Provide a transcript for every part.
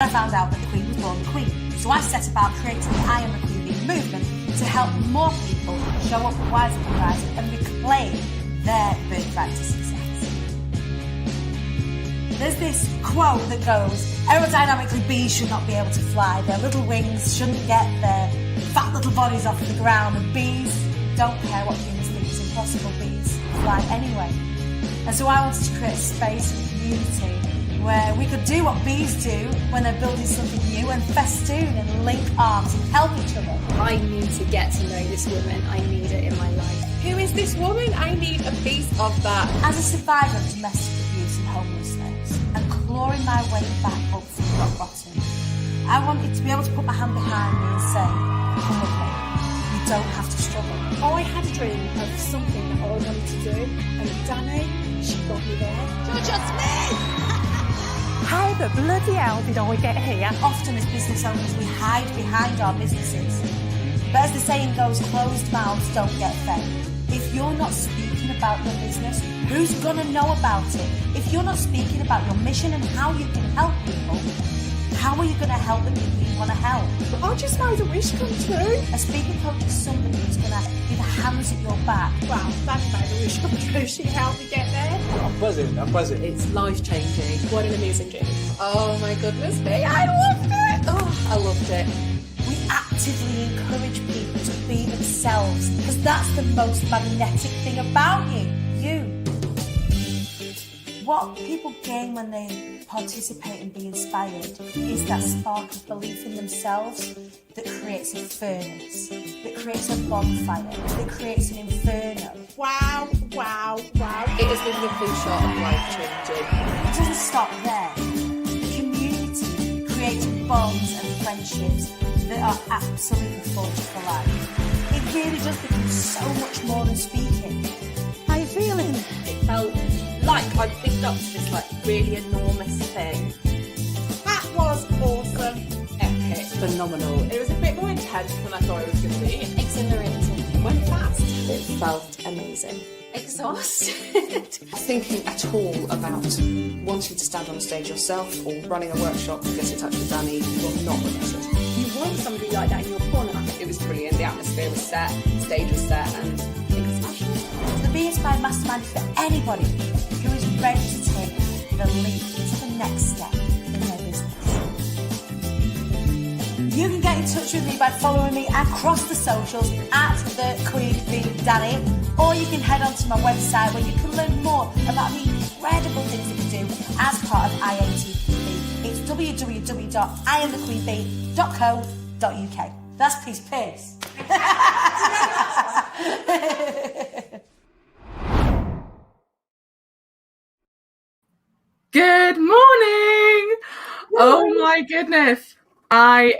I found out that the Queen was born the Queen. So I set about creating the I Am the Queen Bee movement to help more people show up wiser and rising and reclaim their birthright to success. There's this quote that goes, aerodynamically bees should not be able to fly, their little wings shouldn't get their fat little bodies off the ground, and bees don't care what humans think is impossible, bees fly anyway. And so I wanted to create a space and community where we could do what bees do when they're building something new and festoon and link arms and help each other. I need to get to know this woman. I need it in my life. Who is this woman? I need a piece of that. As a survivor of domestic abuse and homelessness and clawing my way back up from rock bottom, I wanted to be able to put my hand behind me and say, come with me, you don't have to struggle. I had a dream of something that I wanted to do, and Dani, she got me there. You're just me! How the bloody hell did I get here? Often as business owners we hide behind our businesses. But as the saying goes, closed mouths don't get fed. If you're not speaking about your business, who's gonna know about it? If you're not speaking about your mission and how you can help people, how are you gonna help the people you wanna help? I just made a wish come true. A speaking coach is somebody who's gonna be the hands at your back. Well, Dani made a wish come true. She helped me get there. I'm buzzing. It's life-changing. What an amazing journey. Oh my goodness me, I loved it. Oh, I loved it. We actively encourage people to be themselves because that's the most magnetic thing about you. What people gain when they participate and be inspired is that spark of belief in themselves that creates a furnace, that creates a bonfire, that creates an inferno. Wow. It has been nothing short of life-changing. It doesn't stop there. Community creates bonds and friendships that are absolutely forged for life. It really does become so much more than speaking. How you feeling? It felt like I'd picked up this really enormous thing. That was awesome. Epic. Phenomenal. It was a bit more intense than I thought it was going to be. Exhilarating. Went fast. It felt amazing. Exhausted. Thinking at all about wanting to stand on a stage yourself or running a workshop, get in touch with Dani, you're not regret it. You want somebody like that in your corner. It was brilliant, the atmosphere was set, the stage was set, and it was smashing. The Be Inspired Mastermind is for anybody who is ready to take the leap to the next step in their business. You can get in touch with me by following me across the socials at the Queen Bee Dani, or you can head on to my website where you can learn more about the incredible things that you do as part of IATQB. It's www.iamthequeenbee.co.uk. That's peace. Good morning! Oh my goodness. I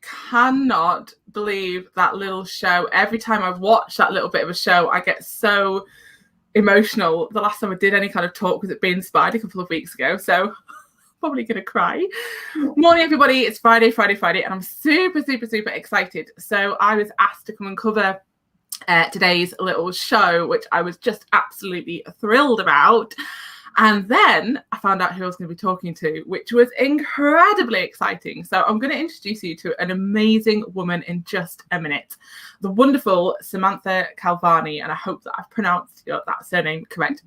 cannot believe that little show. Every time I watch that little bit of a show, I get so emotional. The last time I did any kind of talk was at Be Inspired a couple of weeks ago, so probably going to cry. Morning, everybody. It's Friday, and I'm super excited. So I was asked to come and cover today's little show, which I was just absolutely thrilled about. And then I found out who I was going to be talking to, which was incredibly exciting. So I'm going to introduce you to an amazing woman in just a minute, the wonderful Samantha Calvani. And I hope that I've pronounced that surname correct.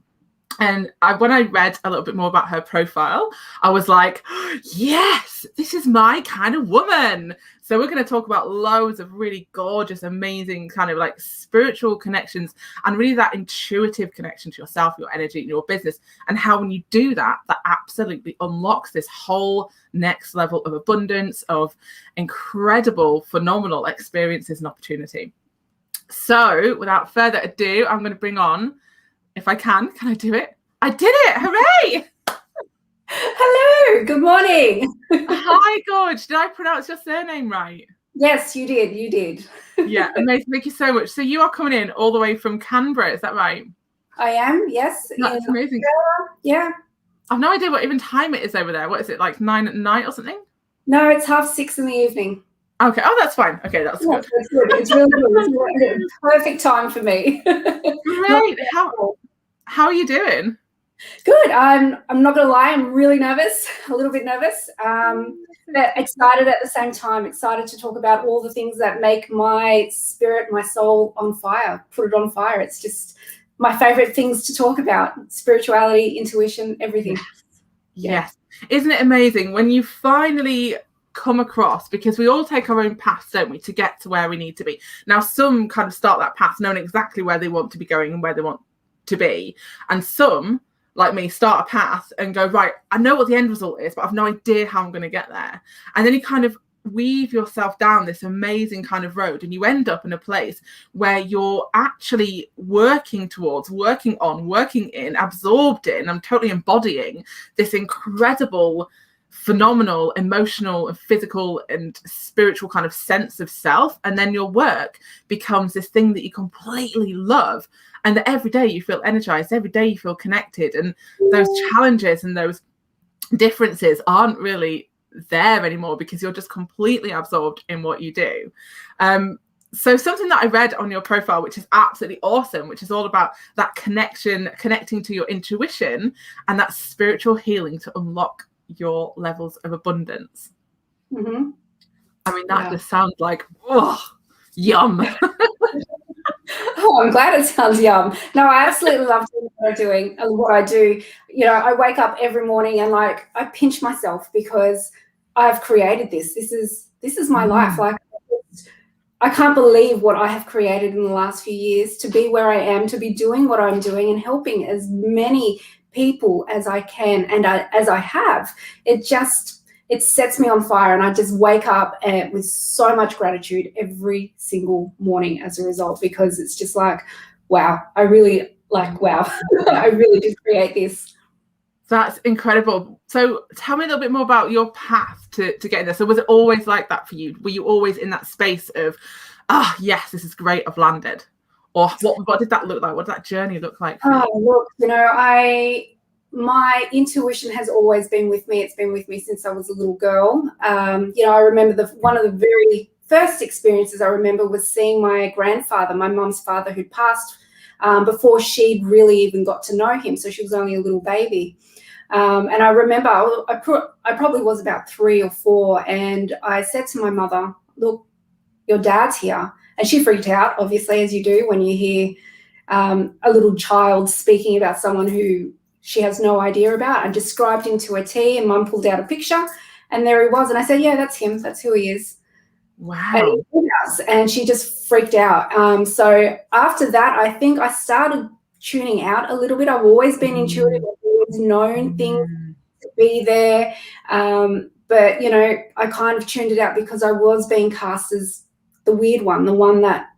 And when I read a little bit more about her profile, I was like, yes, this is my kind of woman. So we're going to talk about loads of really gorgeous, amazing kind of spiritual connections and really that intuitive connection to yourself, your energy, and your business, and how when you do that, that absolutely unlocks this whole next level of abundance, of incredible, phenomenal experiences and opportunity. So without further ado, I'm going to bring on, if I can I do it? I did it! Hooray! Hello, good morning. Hi, Gorge. Did I pronounce your surname right? Yes, you did. Yeah, amazing. Thank you so much. So you are coming in all the way from Canberra, is that right? I am, yes. That's amazing. Yeah. I've no idea what even time it is over there. What is it, 9 at night or something? No, it's 6:30 in the evening. Okay. Oh, that's fine. Okay, that's good. It's good. It's really good. It's perfect time for me. Great. How are you doing? Good. I'm not gonna lie, I'm really nervous, a little bit nervous, but excited at the same time. Excited to talk about all the things that make my spirit, my soul on fire. Put it on fire. It's just my favorite things to talk about: spirituality, intuition, everything. Yes. Isn't it amazing when you finally come across, because we all take our own paths, don't we, to get to where we need to be. Now, some kind of start that path knowing exactly where they want to be going and where they want to be. And some, like me, start a path and go, right, I know what the end result is, but I've no idea how I'm going to get there. And then you kind of weave yourself down this amazing kind of road, and you end up in a place where you're actually working towards, working on, working in, absorbed in, I'm totally embodying this incredible, phenomenal, emotional and physical and spiritual kind of sense of self. And then your work becomes this thing that you completely love, and that every day you feel energized, every day you feel connected, and those challenges and those differences aren't really there anymore because you're just completely absorbed in what you do. So something that I read on your profile, which is absolutely awesome, which is all about that connection, connecting to your intuition and that spiritual healing to unlock your levels of abundance. Mm-hmm. I mean, that just sounds like, oh, yum. Oh, I'm glad it sounds yum. No, I absolutely love doing what I'm doing and what I do. You know, I wake up every morning and like I pinch myself because I've created this. This is my life. Like, I can't believe what I have created in the last few years to be where I am, to be doing what I'm doing and helping as many people as I can and as I have. It sets me on fire, and I just wake up with so much gratitude every single morning as a result, because it's just like, wow, I really did create this. That's incredible. So tell me a little bit more about your path to getting there. So was it always like that for you? Were you always in that space of, yes, this is great, I've landed? Or what did that look like? What did that journey look like for you? Look, you know, my intuition has always been with me. It's been with me since I was a little girl. You know, I remember one of the very first experiences I remember was seeing my grandfather, my mum's father, who'd passed before she'd really even got to know him. So she was only a little baby. And I remember I probably was about 3 or 4, and I said to my mother, look, your dad's here. And she freaked out, obviously, as you do when you hear a little child speaking about someone who she has no idea about, and described him to a T, and Mum pulled out a picture and there he was. And I said, yeah, that's him. That's who he is. Wow. And she just freaked out. So after that, I think I started tuning out a little bit. I've always been intuitive. I've always known things to be there. But, you know, I kind of tuned it out because I was being cast as the weird one, the one that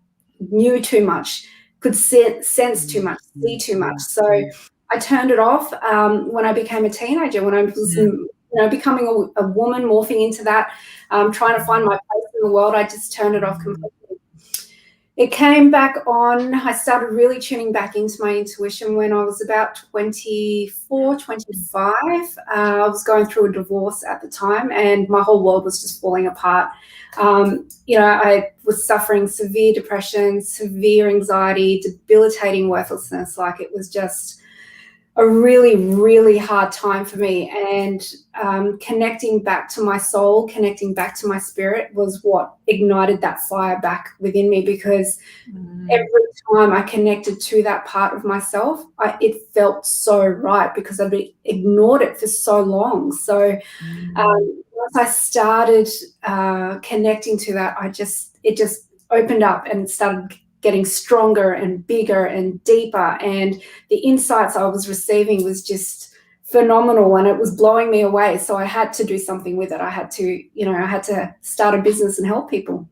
knew too much, could sense too much, see too much. So I turned it off when I became a teenager, when I was becoming a woman, morphing into that, trying to find my place in the world. I just turned it off completely. It came back on. I started really tuning back into my intuition when I was about 24, 25. I was going through a divorce at the time, and my whole world was just falling apart. You know, I was suffering severe depression, severe anxiety, debilitating worthlessness. Like, it was just a really, really hard time for me. And connecting back to my soul, connecting back to my spirit was what ignited that fire back within me, because every time I connected to that part of myself, it felt so right, because I'd ignored it for so long. So once I started connecting to that, it just opened up and started getting stronger and bigger and deeper, and the insights I was receiving was just phenomenal, and it was blowing me away. So I had to do something with it. I had to start a business and help people.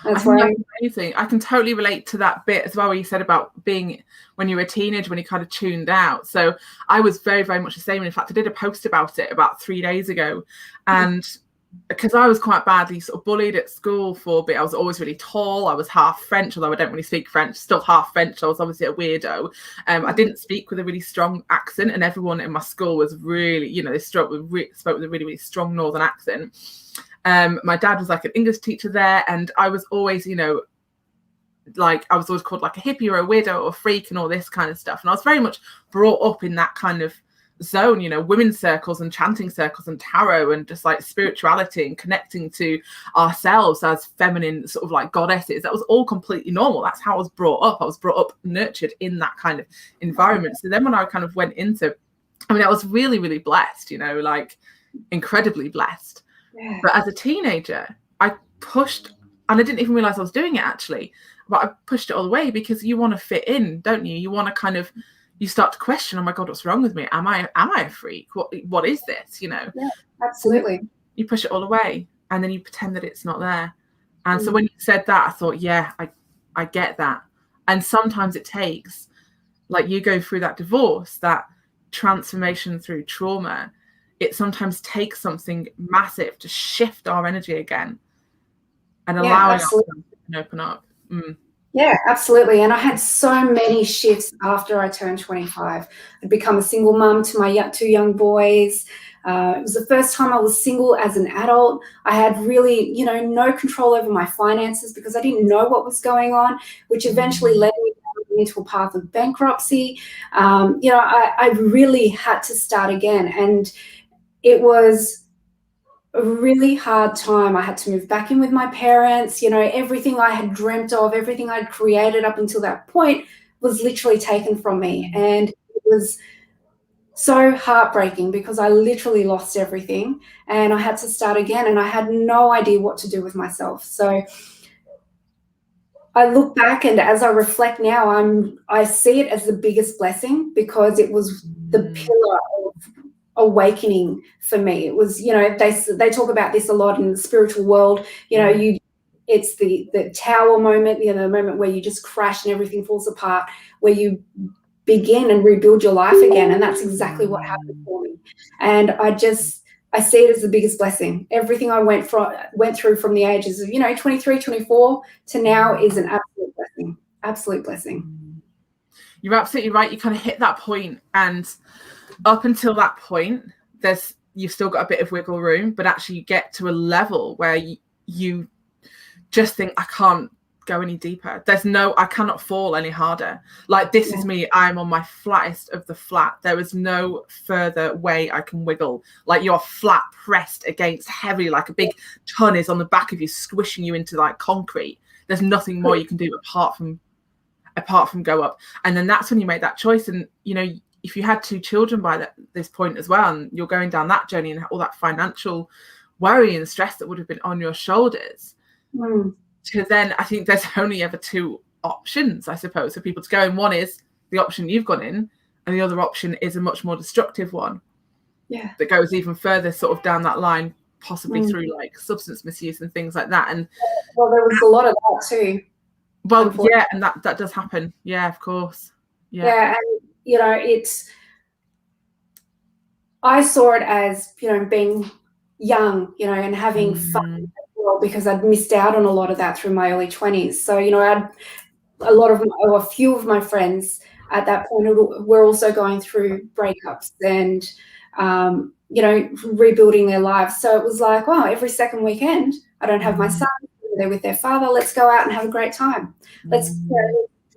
That's amazing. I can totally relate to that bit as well, where you said about being when you were a teenager, when you kind of tuned out. So I was very, very much the same. In fact, I did a post about it about 3 days ago, and because I was quite badly sort of bullied at school for a bit. I was always really tall. I was half French, although I don't really speak French, still half French. I was obviously a weirdo. I didn't speak with a really strong accent, and everyone in my school was really, you know, they spoke with a really, really strong northern accent. My dad was like an English teacher there, and I was always, you know, like I was always called like a hippie or a weirdo or a freak and all this kind of stuff. And I was very much brought up in that kind of zone, you know, women's circles and chanting circles and tarot and just like spirituality and connecting to ourselves as feminine sort of like goddesses. That was all completely normal. That's how I was brought up. I was brought up, nurtured in that kind of environment. So then when I kind of went into, I mean, I was really, really blessed, you know, like incredibly blessed. Yeah. But as a teenager, I pushed, and I didn't even realize I was doing it actually, but I pushed it all the way because you want to fit in, don't you? You want to kind of, you start to question, oh my God, what's wrong with me? Am I a freak? What is this? You know? Yeah, absolutely. You push it all away and then you pretend that it's not there. And so when you said that, I thought, yeah, I get that. And sometimes it takes, like you go through that divorce, that transformation through trauma, it sometimes takes something massive to shift our energy again and allowing ourselves to open up. Yeah, absolutely. And I had so many shifts after I turned 25. I'd become a single mum to my 2 young boys. It was the first time I was single as an adult. I had really, you know, no control over my finances because I didn't know what was going on, which eventually led me into a path of bankruptcy. You know, I really had to start again. And it was a really hard time. I had to move back in with my parents. You know, everything I had dreamt of, everything I'd created up until that point was literally taken from me. And it was so heartbreaking because I literally lost everything and I had to start again and I had no idea what to do with myself. So I look back and as I reflect now, I see it as the biggest blessing because it was the pillar of awakening for me. It was, you know, they talk about this a lot in the spiritual world, you know, it's the tower moment, you know, the moment where you just crash and everything falls apart, where you begin and rebuild your life again. And that's exactly what happened for me. And I see it as the biggest blessing. Everything I went through from the ages of, you know, 23, 24 to now is an absolute blessing. You're absolutely right. You kind of hit that point, and up until that point, you've still got a bit of wiggle room, but actually you get to a level where you just think, I can't go any deeper. I cannot fall any harder. Like, this is me. I'm on my flattest of the flat. There is no further way I can wiggle. Like, you're flat pressed against heavy, like a big ton is on the back of you, squishing you into like concrete. There's nothing more you can do apart from go up. And then that's when you make that choice. And, you know, if you had 2 children by this point as well, and you're going down that journey and all that financial worry and stress that would have been on your shoulders, to then, I think there's only ever 2 options, I suppose, for people to go in. One is the option you've gone in, and the other option is a much more destructive one. Yeah. That goes even further sort of down that line, possibly through like substance misuse and things like that. And well, there was a lot of that too. Well, yeah, and that does happen. Yeah, of course. Yeah, and you know, I saw it as, you know, being young, you know, and having fun as well, because I'd missed out on a lot of that through my early 20s. So, you know, I had a few of my friends at that point were also going through breakups and, you know, rebuilding their lives. So it was like, wow, every second weekend, I don't have my son, they're with their father, let's go out and have a great time. Let's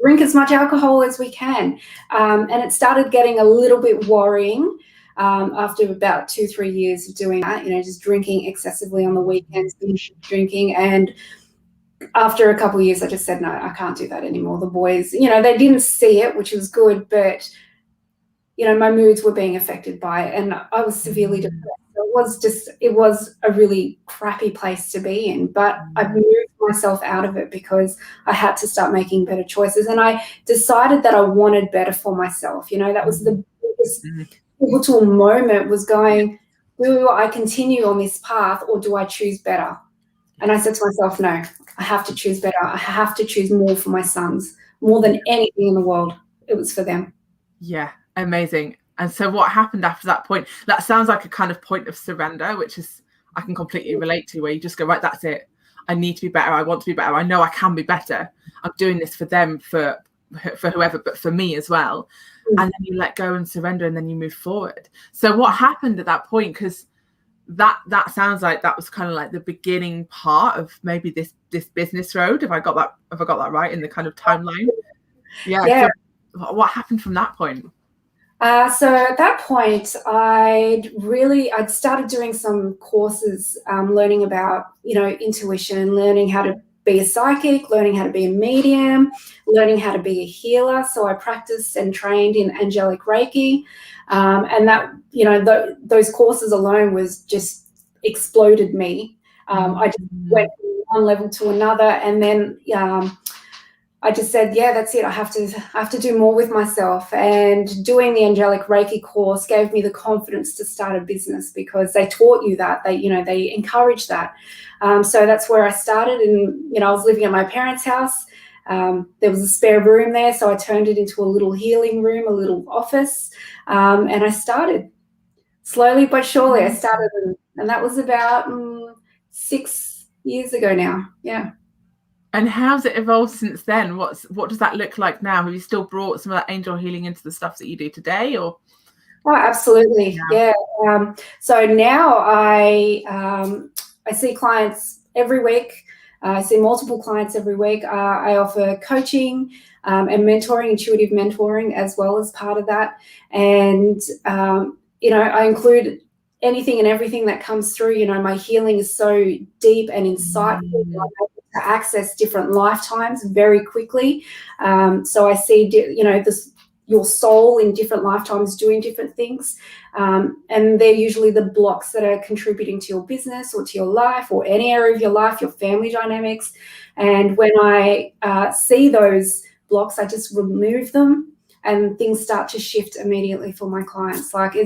drink as much alcohol as we can. And it started getting a little bit worrying after about 2-3 years of doing that, you know, just drinking excessively on the weekends, drinking. And after a couple of years, I just said, no, I can't do that anymore. The boys, you know, they didn't see it, which was good, but, you know, my moods were being affected by it, and I was severely depressed. It was a really crappy place to be in, but I moved myself out of it because I had to start making better choices. And I decided that I wanted better for myself. You know, that was the biggest pivotal moment, was going, do I continue on this path or do I choose better? And I said to myself, no, I have to choose better. I have to choose more for my sons, more than anything in the world. It was for them. Yeah, amazing. And so what happened after that point? That sounds like a kind of point of surrender, which is, I can completely relate to, where you just go, right, that's it. I need to be better. I want to be better. I know I can be better. I'm doing this for them, for whoever, but for me as well. And then you let go and surrender, and then you move forward. So what happened at that point? Because that sounds like that was kind of like the beginning part of maybe this business road. Have I got that right in the kind of timeline? Yeah. So what happened from that point? So at that point, I'd started doing some courses, learning about, intuition, learning how to be a psychic, learning how to be a medium, learning how to be a healer. So I practiced and trained in angelic Reiki. And that, those courses alone was just exploded me. I just went from one level to another, and then I just said, yeah, that's it. I have to do more with myself. And doing the angelic Reiki course gave me the confidence to start a business, because they taught you that. They encourage that. So that's where I started. And, I was living at my parents' house. There was a spare room there, so I turned it into a little healing room, a little office. And I started slowly but surely. I started, and that was about 6 years ago now. Yeah. And how's it evolved since then? What does that look like now? Have you still brought some of that angel healing into the stuff that you do today, or? Oh, absolutely. Yeah. So now I see clients every week. I see multiple clients every week. I offer coaching and mentoring, intuitive mentoring, as well as part of that. And, I include anything and everything that comes through. My healing is so deep and insightful. I'm able to access different lifetimes very quickly. So I see, your soul in different lifetimes doing different things. And they're usually the blocks that are contributing to your business or to your life or any area of your life, your family dynamics. And when I see those blocks, I just remove them, and things start to shift immediately for my clients. Like,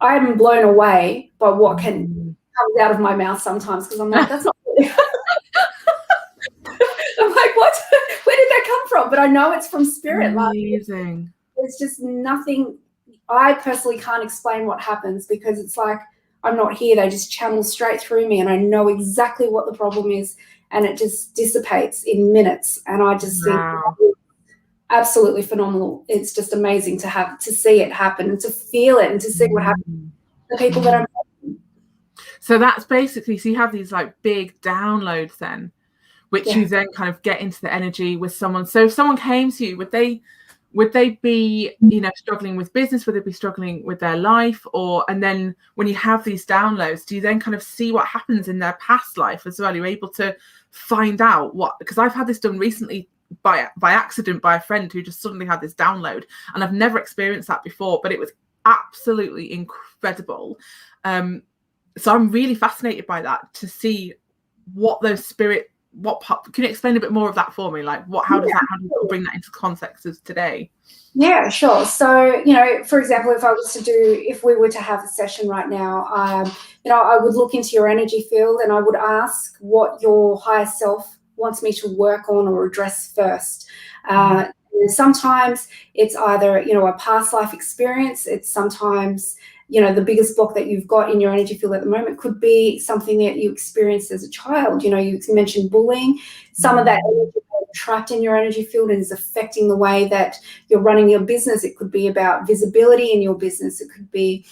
I'm blown away by what comes out of my mouth sometimes, because I'm like, that's not really I'm like, what? Where did that come from? But I know it's from spirit. Amazing. Like, there's just nothing. I personally can't explain what happens, because it's like I'm not here. They just channel straight through me, and I know exactly what the problem is, and it just dissipates in minutes. And I just think absolutely phenomenal. It's just amazing to see it happen and to feel it and to see what happens to the people that I'm helping. So that's basically, so you have these like big downloads then, which you then kind of get into the energy with someone. So if someone came to you, would they be, struggling with business? Would they be struggling with their life? And then when you have these downloads, do you then kind of see what happens in their past life as well? You're able to find out because I've had this done recently by accident by a friend who just suddenly had this download, and I've never experienced that before, but it was absolutely incredible. So I'm really fascinated by that, to see what those can you explain a bit more of that for me? Like how do you bring that into context of today? Yeah, sure. So, for example, if we were to have a session right now, I would look into your energy field, and I would ask what your higher self wants me to work on or address first. Sometimes it's either, a past life experience. It's sometimes, the biggest block that you've got in your energy field at the moment could be something that you experienced as a child. You mentioned bullying. Some of that energy is trapped in your energy field and is affecting the way that you're running your business. It could be about visibility in your business. It could be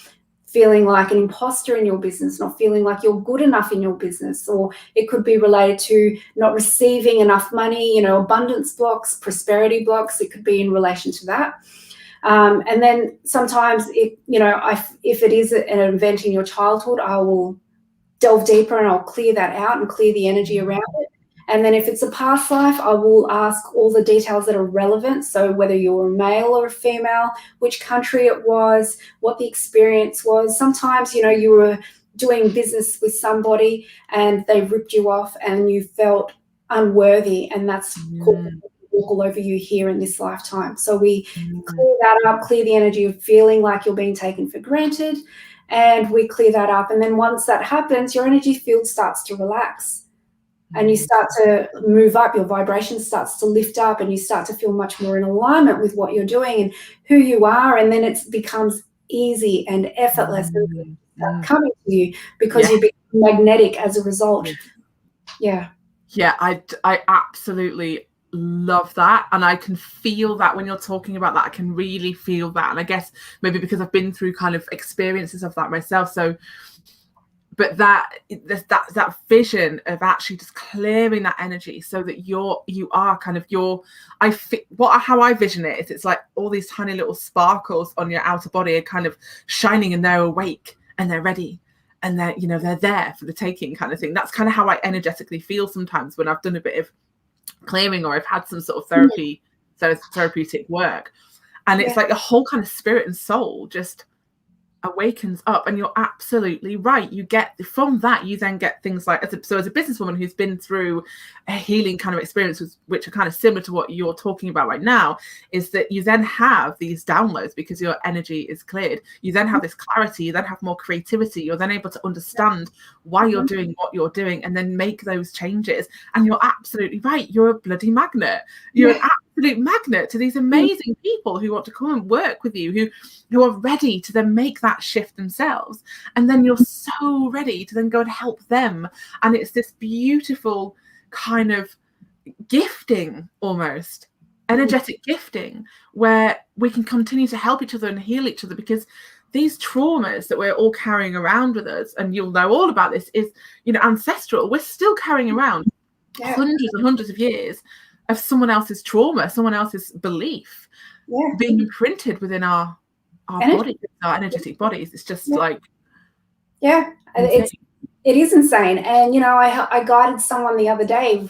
feeling like an imposter in your business, not feeling like you're good enough in your business, or it could be related to not receiving enough money, abundance blocks, prosperity blocks. It could be in relation to that. And then sometimes if it is an event in your childhood, I will delve deeper and I'll clear that out and clear the energy around it. And then if it's a past life, I will ask all the details that are relevant. So whether you're a male or a female, which country it was, what the experience was. Sometimes, you were doing business with somebody and they ripped you off and you felt unworthy, and that's all over you here in this lifetime. So we clear that up, clear the energy of feeling like you're being taken for granted, and we clear that up. And then once that happens, your energy field starts to relax. And you start to move up, your vibration starts to lift up, and you start to feel much more in alignment with what you're doing and who you are. And then it becomes easy and effortless and coming to you, because you become magnetic as a result. Yeah. Yeah, I absolutely love that. And I can feel that when you're talking about that. I can really feel that. And I guess maybe because I've been through kind of experiences of that myself. So but that vision of actually just clearing that energy so that you are kind of how I vision it is it's like all these tiny little sparkles on your outer body are kind of shining, and they're awake and they're ready, and they're there for the taking, kind of thing. That's kind of how I energetically feel sometimes when I've done a bit of clearing or I've had some sort of therapeutic work, and it's like the whole kind of spirit and soul just awakens up. And you're absolutely right, you get from that, you then get things like, as a businesswoman who's been through a healing kind of experiences which are kind of similar to what you're talking about right now, is that you then have these downloads because your energy is cleared. You then have this clarity, you then have more creativity, you're then able to understand why you're doing what you're doing and then make those changes. And you're absolutely right, you're a bloody magnet. You're an absolute magnet to these amazing people who want to come and work with you, who are ready to then make that shift themselves, and then you're so ready to then go and help them. And it's this beautiful kind of gifting, almost energetic gifting, where we can continue to help each other and heal each other, because these traumas that we're all carrying around with us, and you'll know all about this, is ancestral. We're still carrying around hundreds and hundreds of years of someone else's trauma, someone else's belief being imprinted within our bodies, our energetic bodies. It's just like it is insane. And I guided someone the other day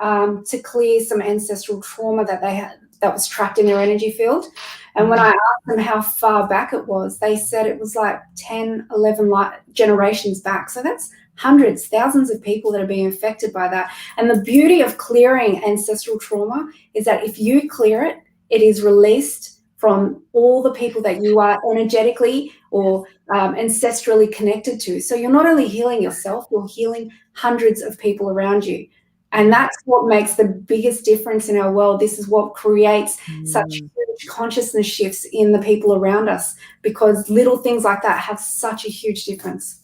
to clear some ancestral trauma that they had that was trapped in their energy field. And when I asked them how far back it was, they said it was like 10, 11 generations back. So that's hundreds, thousands of people that are being affected by that. And the beauty of clearing ancestral trauma is that if you clear it, it is released from all the people that you are energetically or ancestrally connected to. So you're not only healing yourself, you're healing hundreds of people around you. And that's what makes the biggest difference in our world. This is what creates such huge consciousness shifts in the people around us, because little things like that have such a huge difference.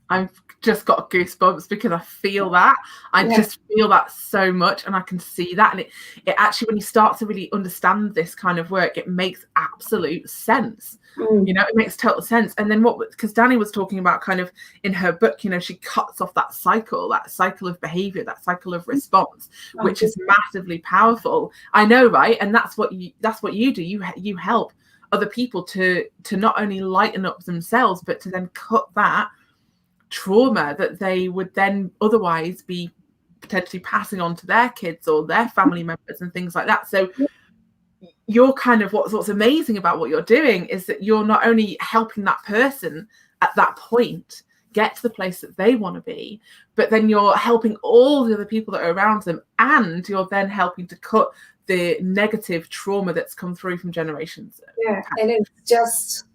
I've just got goosebumps because I feel that. I just feel that so much, and I can see that. And it actually, when you start to really understand this kind of work, it makes absolute sense. It makes total sense. And then because Dani was talking about kind of in her book, she cuts off that cycle of behavior, that cycle of response, which is massively powerful. I know, right? And that's what you do. You help other people to not only lighten up themselves, but to then cut that trauma that they would then otherwise be potentially passing on to their kids or their family members and things like that. So you're kind of what's amazing about what you're doing is that you're not only helping that person at that point get to the place that they want to be, but then you're helping all the other people that are around them, and you're then helping to cut the negative trauma that's come through from generations. And it's just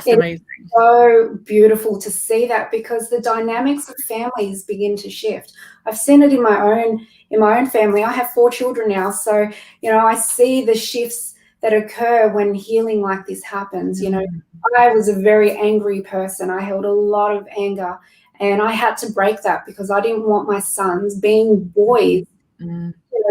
amazing. So beautiful to see that, because the dynamics of families begin to shift. I've seen it in my own family. I have 4 children now, so I see the shifts that occur when healing like this happens. I was a very angry person. I held a lot of anger, and I had to break that because I didn't want my sons, being boys,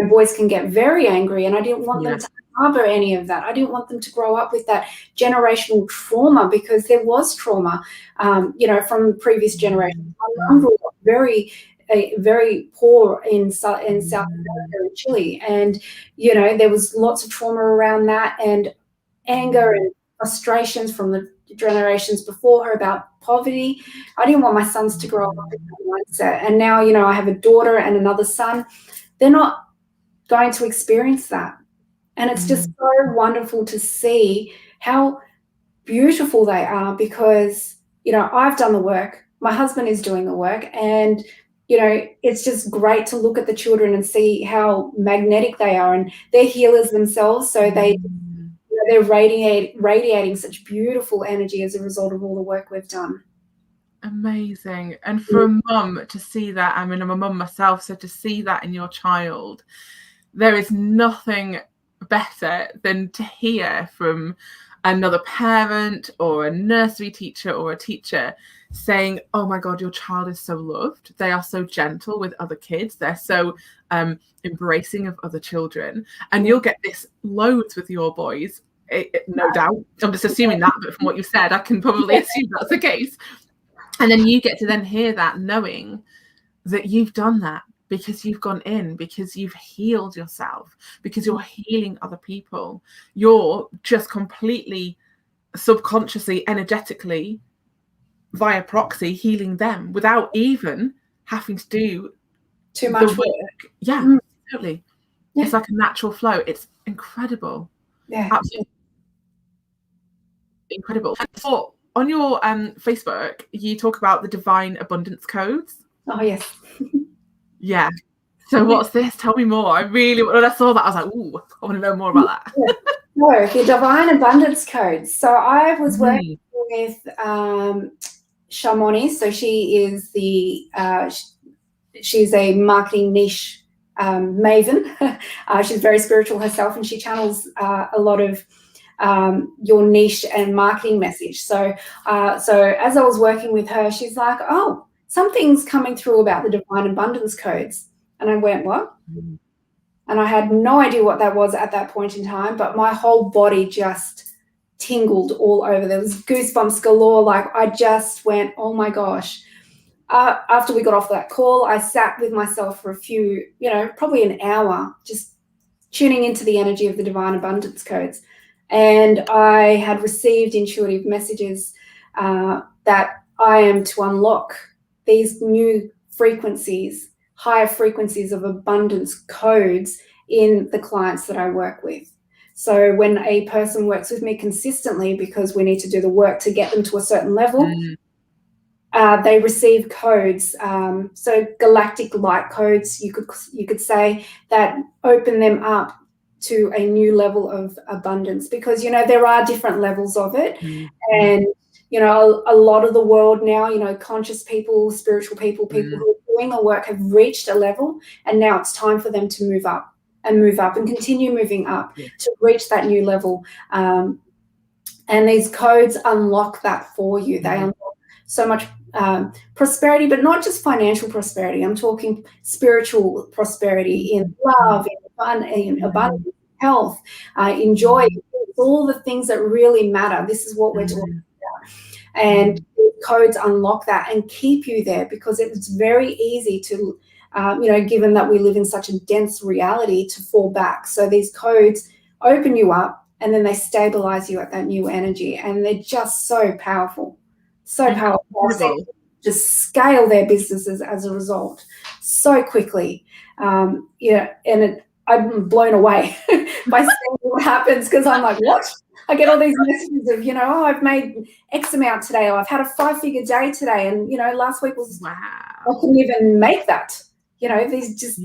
boys can get very angry, and I didn't want them to harbor any of that. I didn't want them to grow up with that generational trauma, because there was trauma, from previous generations. My mum grew up very poor in South America and Chile, and there was lots of trauma around that, and anger and frustrations from the generations before her about poverty. I didn't want my sons to grow up with that mindset. And now I have a daughter and another son. They're not going to experience that. And it's just so wonderful to see how beautiful they are, because, I've done the work. My husband is doing the work. And, it's just great to look at the children and see how magnetic they are. And they're healers themselves. So they're radiating such beautiful energy as a result of all the work we've done. Amazing. And for a mum to see that, I mean, I'm a mum myself, so to see that in your child, there is nothing better than to hear from another parent or a nursery teacher or a teacher saying, oh my God, your child is so loved. They are so gentle with other kids. They're so embracing of other children. And you'll get this loads with your boys, no doubt. I'm just assuming that, but from what you said, I can probably assume that's the case. And then you get to then hear that, knowing that you've done that because you've gone in, because you've healed yourself, because you're healing other people. You're just completely subconsciously, energetically, via proxy, healing them without even having to do Too much the work. Yeah, totally. Yeah. It's like a natural flow. It's incredible. Yeah. Absolutely incredible. So on your Facebook, you talk about the divine abundance codes. Oh, yes. Yeah. So what's this? Tell me more. I really, when I saw that, I was like, ooh, I want to know more about that. No, the divine abundance codes. So I was working with Shamoni. So she is she's a marketing niche maven. She's very spiritual herself, and she channels a lot of your niche and marketing message. So as I was working with her, she's like, oh, something's coming through about the divine abundance codes. And I went, what? And I had no idea what that was at that point in time, but my whole body just tingled all over. There was goosebumps galore. Like, I just went, oh my gosh. After we got off that call, I sat with myself for a few, probably an hour, just tuning into the energy of the divine abundance codes. And I had received intuitive messages that I am to unlock these new frequencies, higher frequencies of abundance codes in the clients that I work with. So when a person works with me consistently, because we need to do the work to get them to a certain level, they receive codes. So galactic light codes, you could say, that open them up to a new level of abundance, because there are different levels of it. And a lot of the world now, conscious people, spiritual people, people who are doing the work have reached a level, and now it's time for them to move up and continue moving up to reach that new level. And these codes unlock that for you. They unlock so much prosperity, but not just financial prosperity. I'm talking spiritual prosperity in love, in fun, in abundance, health, in joy, all the things that really matter. This is what we're talking about. And codes unlock that and keep you there, because it's very easy to, given that we live in such a dense reality, to fall back. So these codes open you up, and then they stabilize you at that new energy. And they're just so powerful. So powerful. Just scale their businesses as a result so quickly. And I'm blown away by seeing what happens, because I'm like, what? I get all these messages of, oh, I've made X amount today, or I've had a 5-figure day today, and last week was, I couldn't even make that. These just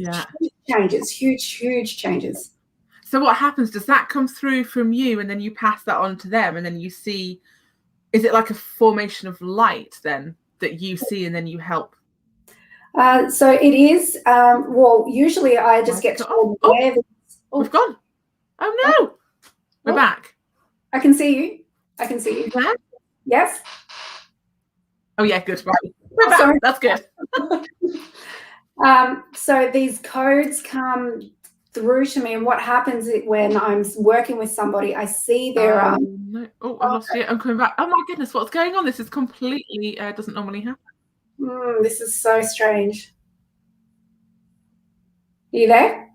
huge changes. So what happens? Does that come through from you, and then you pass that on to them, and then you see? Is it like a formation of light then that you see, and then you help? So it is. Well, usually I just get told where. We've gone. Oh no, we're back. I can see you. Yeah? Yes. Oh yeah, good. Right. We're back. Sorry. That's good. So these codes come through to me, and what happens when I'm working with somebody, I see their no. Oh, I lost you. I'm coming back. Oh my goodness, what's going on? This is completely doesn't normally happen. This is so strange. Are you there?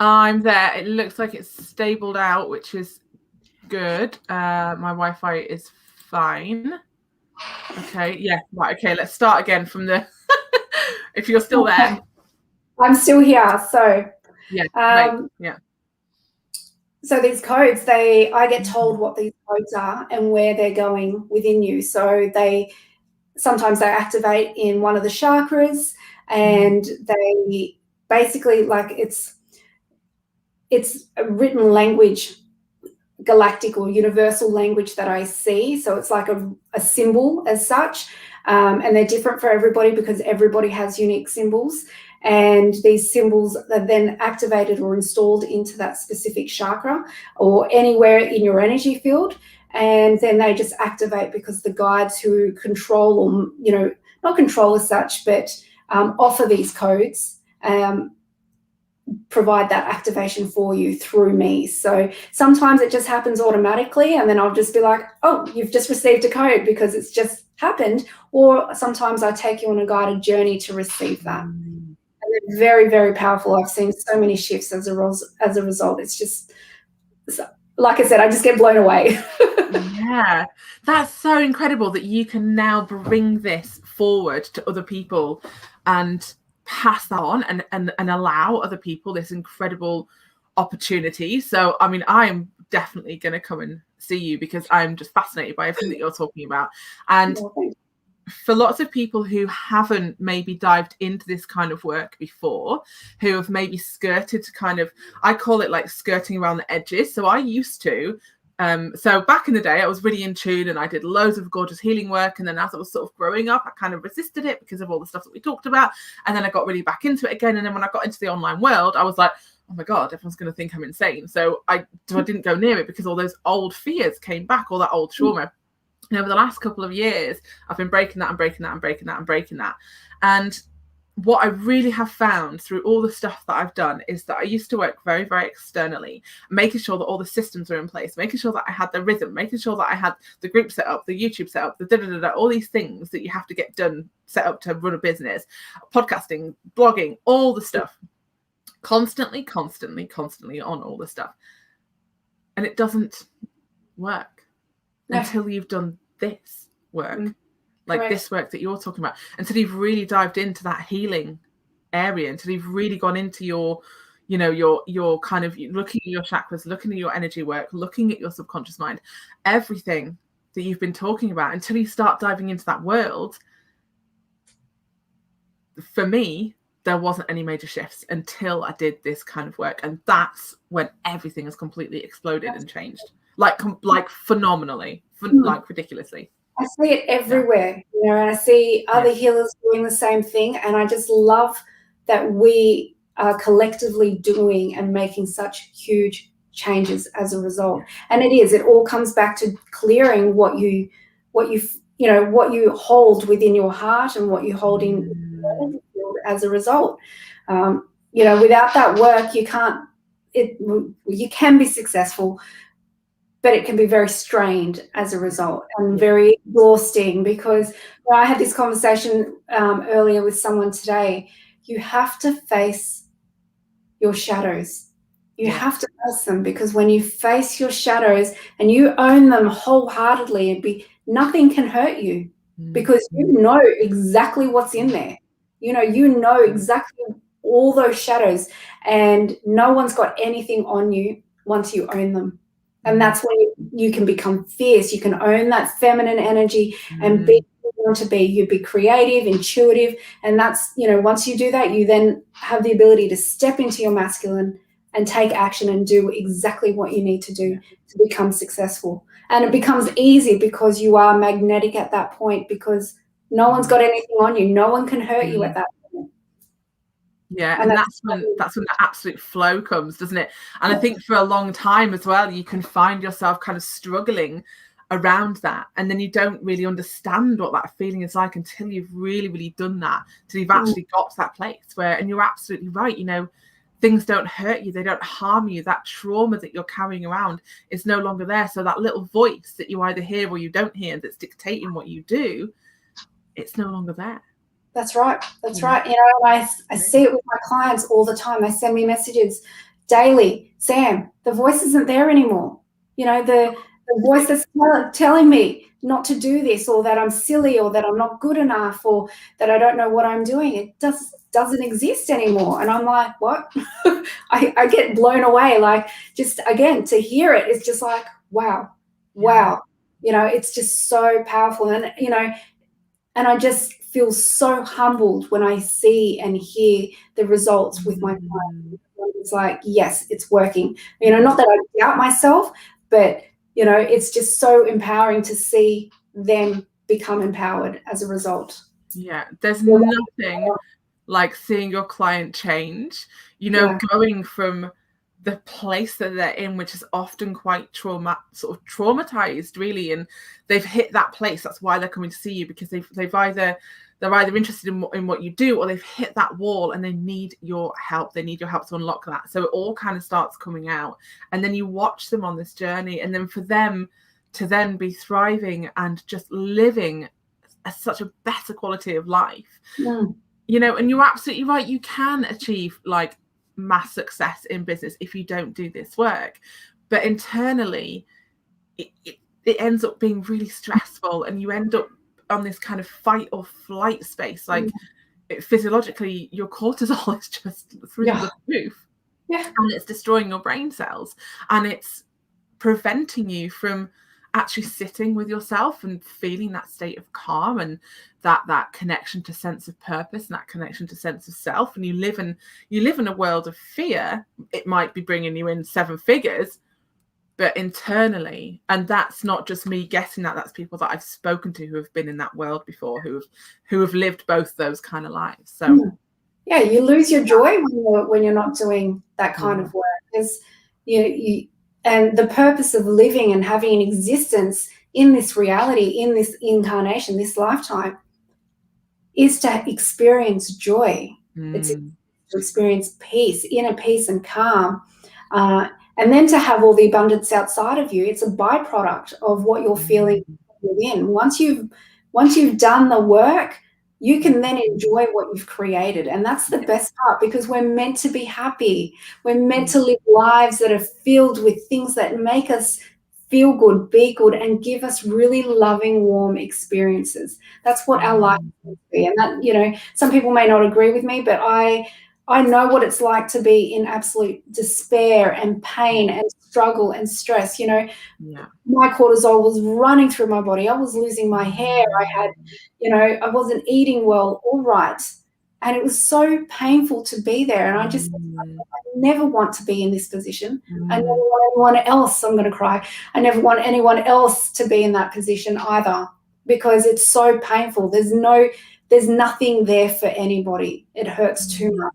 I'm there. It looks like it's stabled out, which is good. My Wi-Fi is fine. Okay, yeah, right. Okay, let's start again from the. If you're still there. I'm still here. So yeah. So these codes, I get told what these codes are and where they're going within you. So sometimes they activate in one of the chakras, and they basically, like, it's a written language, galactic or universal language that I see. So it's like a symbol as such, and they're different for everybody, because everybody has unique symbols. And these symbols are then activated or installed into that specific chakra or anywhere in your energy field. And then they just activate, because the guides who control, or, not control as such, but offer these codes, provide that activation for you through me. So sometimes it just happens automatically, and then I'll just be like, oh, you've just received a code because it's just happened. Or sometimes I take you on a guided journey to receive that. And they're very, very powerful. I've seen so many shifts as a result. It's just, like I said, I just get blown away. Yeah, that's so incredible that you can now bring this forward to other people and pass that on and allow other people this incredible opportunity. So, I mean, I'm definitely going to come and see you because I'm just fascinated by everything that you're talking about. And for lots of people who haven't maybe dived into this kind of work before, who have maybe skirted to kind of, I call it like skirting around the edges. So I used to, so back in the day, I was really in tune and I did loads of gorgeous healing work. And then as I was sort of growing up, I kind of resisted it because of all the stuff that we talked about. And then I got really back into it again. And then when I got into the online world, I was like, oh my God, everyone's going to think I'm insane. So I didn't go near it because all those old fears came back, all that old trauma. And over the last couple of years, I've been breaking that and breaking that and breaking that and breaking that. And what I really have found through all the stuff that I've done is that I used to work very, very externally, making sure that all the systems are in place, making sure that I had the rhythm, making sure that I had the group set up, the YouTube set up, the all these things that you have to get done, set up to run a business, podcasting, blogging, all the stuff, constantly on all the stuff. And it doesn't work. Until you've done this work, like this work that you're talking about, until you've really dived into that healing area, until you've really gone into your kind of looking at your chakras, looking at your energy work, looking at your subconscious mind, everything that you've been talking about, until you start diving into that world. For me, there wasn't any major shifts until I did this kind of work. And that's when everything has completely exploded and changed. Like phenomenally, like ridiculously. I see it everywhere, and I see other healers doing the same thing. And I just love that we are collectively doing and making such huge changes as a result. And it all comes back to clearing what you hold within your heart and what you hold in as a result. Without that work, you can be successful, but it can be very strained as a result and very exhausting, because I had this conversation earlier with someone today. You have to face your shadows. You have to face them, because when you face your shadows and you own them wholeheartedly, nothing can hurt you, because you know exactly what's in there. You know exactly all those shadows, and no one's got anything on you once you own them. And that's when you can become fierce. You can own that feminine energy and be who you want to be. You be creative, intuitive. And that's, once you do that, you then have the ability to step into your masculine and take action and do exactly what you need to do to become successful. And it becomes easy because you are magnetic at that point, because no one's got anything on you. No one can hurt you at that point. Yeah, and that's when the absolute flow comes, doesn't it? And I think for a long time as well, you can find yourself kind of struggling around that, and then you don't really understand what that feeling is like until you've really, really done that, till you've actually got to that place where, and you're absolutely right, things don't hurt you, they don't harm you. That trauma that you're carrying around is no longer there. So that little voice that you either hear or you don't hear that's dictating what you do, it's no longer there. That's right. That's right. I see it with my clients all the time. They send me messages daily. Sam, the voice isn't there anymore. The voice that's telling me not to do this, or that I'm silly, or that I'm not good enough, or that I don't know what I'm doing. It doesn't exist anymore. And I'm like, what? I get blown away. Like, just again, to hear it, it's just like, wow. It's just so powerful. And, and I just feel so humbled when I see and hear the results with my clients. It's like, yes, it's working. Not that I doubt myself, but, it's just so empowering to see them become empowered as a result. Yeah, there's nothing like seeing your client change, going from the place that they're in, which is often quite traumatized, really, and they've hit that place. That's why they're coming to see you, because they've either they're either interested in what you do, or they've hit that wall and they need your help. They need your help to unlock that. So it all kind of starts coming out, and then you watch them on this journey, and then for them to then be thriving and just living such a better quality of life. You know, and you're absolutely right. You can achieve like mass success in business if you don't do this work, but internally it ends up being really stressful, and you end up on this kind of fight or flight space. Like physiologically, your cortisol is just through the roof, and it's destroying your brain cells, and it's preventing you from actually sitting with yourself and feeling that state of calm and that connection to sense of purpose and that connection to sense of self. And you live in a world of fear. It might be bringing you in 7 figures, but internally, and that's not just me guessing that's people that I've spoken to who have been in that world before, who have lived both those kind of lives. So yeah, you lose your joy when you're not doing that kind of work, because you and the purpose of living and having an existence in this reality, in this incarnation, this lifetime, is to experience joy. It's to experience peace, inner peace and calm. And then to have all the abundance outside of you. It's a byproduct of what you're feeling within. Once you've done the work, you can then enjoy what you've created. And that's the best part, because we're meant to be happy. We're meant to live lives that are filled with things that make us feel good, be good, and give us really loving, warm experiences. That's what our life is to be. And that, you know, some people may not agree with me, but I know what it's like to be in absolute despair and pain and struggle and stress. You know, my cortisol was running through my body. I was losing my hair. I had, you know, I wasn't eating well, all right. And it was so painful to be there. And I just, I never want to be in this position. I never want anyone else, I'm going to cry. I never want anyone else to be in that position either, because it's so painful. There's nothing there for anybody. It hurts too much.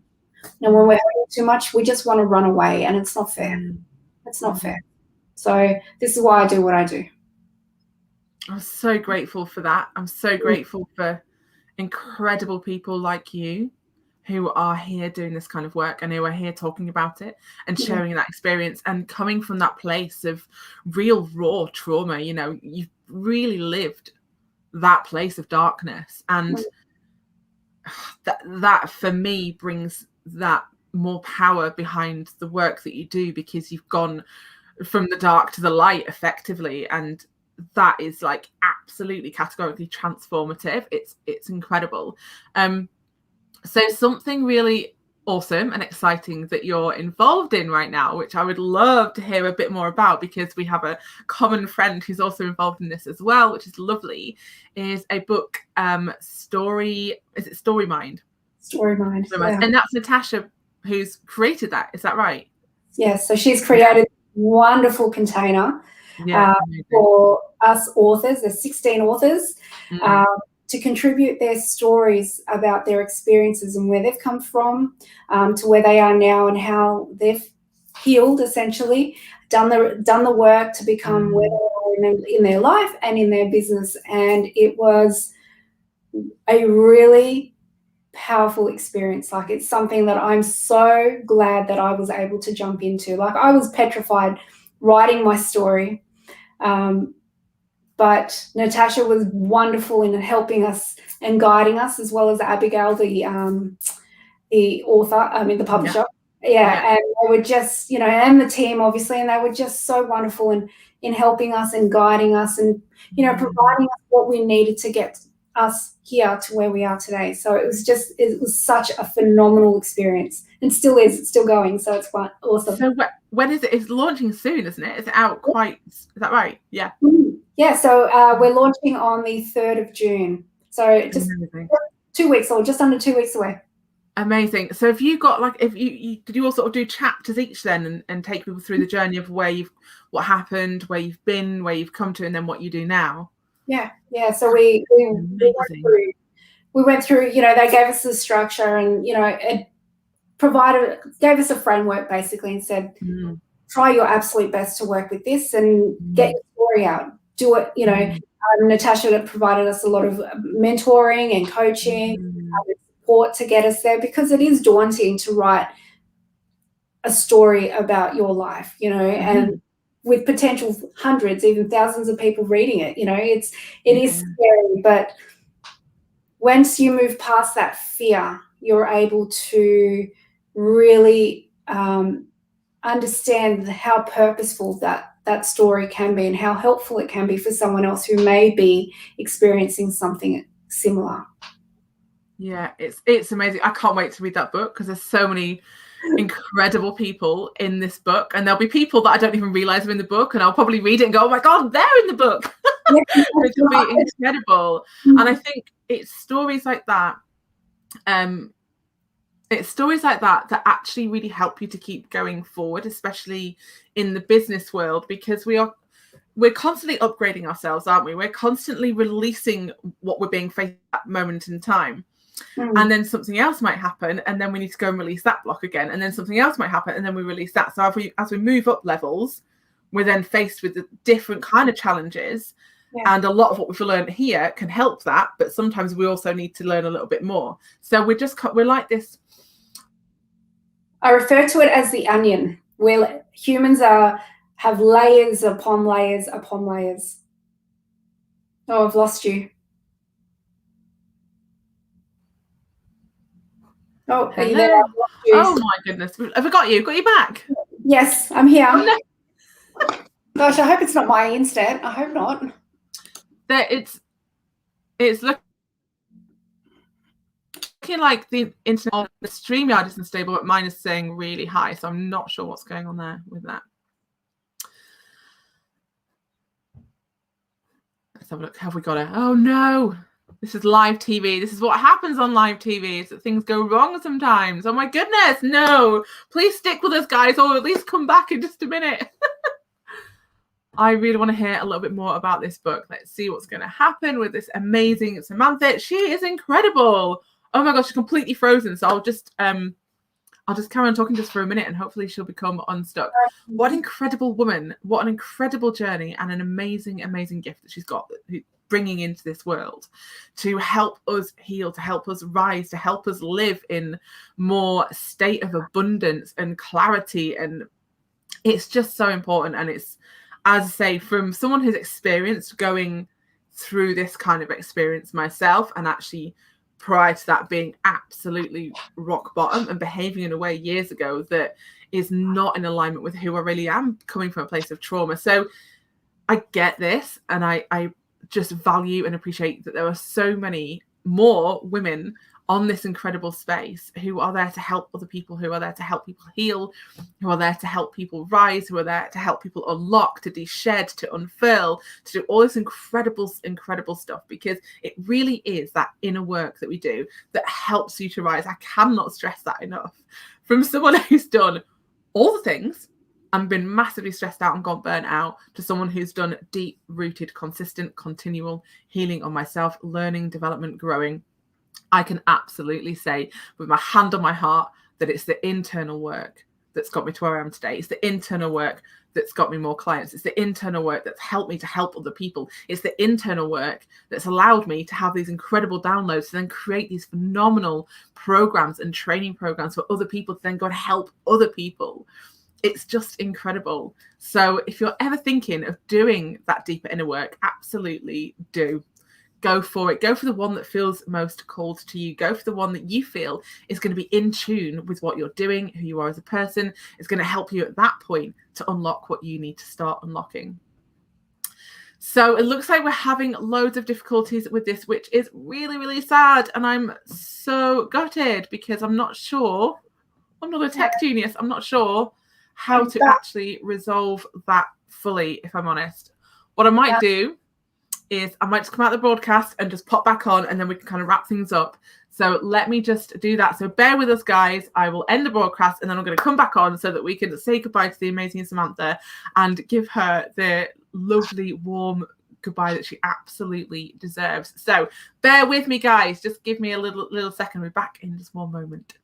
And when we're hurting too much, we just want to run away, and it's not fair. It's not fair. So this is why I do what I do. I'm so grateful for that. I'm so grateful for incredible people like you who are here doing this kind of work and who are here talking about it and sharing that experience and coming from that place of real raw trauma. You know, you've really lived that place of darkness, and that for me brings that more power behind the work that you do, because you've gone from the dark to the light effectively, and that is like absolutely categorically transformative. It's incredible. So something really awesome and exciting that you're involved in right now, which I would love to hear a bit more about, because we have a common friend who's also involved in this as well, which is lovely, is a book, Story Mind? Story Mind. Yeah. And that's Natasha who's created that. Is that right? Yes. So she's created a wonderful container for us authors. There's 16 authors to contribute their stories about their experiences and where they've come from, to where they are now and how they've healed, essentially, done the work to become where they are in their life and in their business. And it was a really powerful experience. Like, it's something that I'm so glad that I was able to jump into. Like, I was petrified writing my story, but Natasha was wonderful in helping us and guiding us, as well as Abigail, the author, the publisher. And they were just, you know, and the team obviously, and they were just so wonderful in helping us and guiding us and, you know, providing us what we needed to get us here to where we are today. So it was such a phenomenal experience, and still is. It's still going, so it's quite awesome. So when is it? It's launching soon, isn't it? Is it out quite? Is that right? Yeah. Yeah. So we're launching on the 3rd of June. So just 2 weeks, or just under 2 weeks away. Amazing. So have you got, like, if you did you all sort of do chapters each then and take people through the journey of what happened, where you've been, where you've come to, and then what you do now? Yeah. So we went through, you know, they gave us the structure, and, you know, it gave us a framework basically, and said, try your absolute best to work with this and get your story out. do it, Natasha provided us a lot of mentoring and coaching and support to get us there, because it is daunting to write a story about your life, and with potential hundreds, even thousands of people reading it, it is scary. But once you move past that fear, you're able to really understand how purposeful that story can be and how helpful it can be for someone else who may be experiencing something similar. Yeah, it's amazing. I can't wait to read that book, because there's so many incredible people in this book, and there'll be people that I don't even realize are in the book, and I'll probably read it and go, oh my God, they're in the book. It'll be incredible. And I think it's stories like that that actually really help you to keep going forward, especially in the business world, because we're constantly upgrading ourselves, aren't we? We're constantly releasing what we're being faced at that moment in time. And then something else might happen, and then we need to go and release that block again, and then something else might happen, and then we release that. So as we move up levels, we're then faced with the different kind of challenges. And a lot of what we've learned here can help that, but sometimes we also need to learn a little bit more. So we're like this. I refer to it as the onion, where humans have layers upon layers upon layers. Oh, I've lost you. Oh, are you there? Oh my goodness. Have I got you? Got you back? Yes, I'm here. Oh, no. Gosh, I hope it's not my internet. I hope not. It's looking like the internet on the StreamYard isn't stable, but mine is saying really high, so I'm not sure what's going on there with that. Let's have a look. Have we got it? Oh no. This is live TV. This is what happens on live TV, is that things go wrong sometimes. Oh my goodness, no. Please stick with us, guys, or at least come back in just a minute. I really want to hear a little bit more about this book. Let's see what's going to happen with this amazing Samantha. She is incredible. Oh my gosh, she's completely frozen. So I'll just carry on talking just for a minute, and hopefully she'll become unstuck. What an incredible woman. What an incredible journey, and an amazing, amazing gift that she's got, bringing into this world to help us heal, to help us rise, to help us live in more state of abundance and clarity. And it's just so important. And it's, as I say, from someone who's experienced going through this kind of experience myself, and actually prior to that being absolutely rock bottom and behaving in a way years ago that is not in alignment with who I really am, coming from a place of trauma. So I get this, and I just value and appreciate that there are so many more women on this incredible space who are there to help other people, who are there to help people heal, who are there to help people rise, who are there to help people unlock, to de-shed, to unfurl, to do all this incredible, incredible stuff, because it really is that inner work that we do that helps you to rise. I cannot stress that enough. From someone who's done all the things and been massively stressed out and gone burnt out, to someone who's done deep-rooted, consistent, continual healing on myself, learning, development, growing, I can absolutely say with my hand on my heart that it's the internal work that's got me to where I am today. It's the internal work that's got me more clients. It's the internal work that's helped me to help other people. It's the internal work that's allowed me to have these incredible downloads, to then create these phenomenal programs and training programs for other people to then go and help other people. It's just incredible. So if you're ever thinking of doing that deeper inner work, absolutely do. Go for it. Go for the one that feels most called to you. Go for the one that you feel is going to be in tune with what you're doing, who you are as a person. It's going to help you at that point to unlock what you need to start unlocking. So it looks like we're having loads of difficulties with this, which is really, really sad. And I'm so gutted, because I'm not sure, I'm not a tech genius, I'm not sure how to actually resolve that fully, if I'm honest. What I might do is I might just come out of the broadcast and just pop back on, and then we can kind of wrap things up. So let me just do that. So bear with us, guys. I will end the broadcast, and then I'm going to come back on so that we can say goodbye to the amazing Samantha and give her the lovely, warm goodbye that she absolutely deserves. So bear with me, guys. Just give me a little second. We're back in just one moment.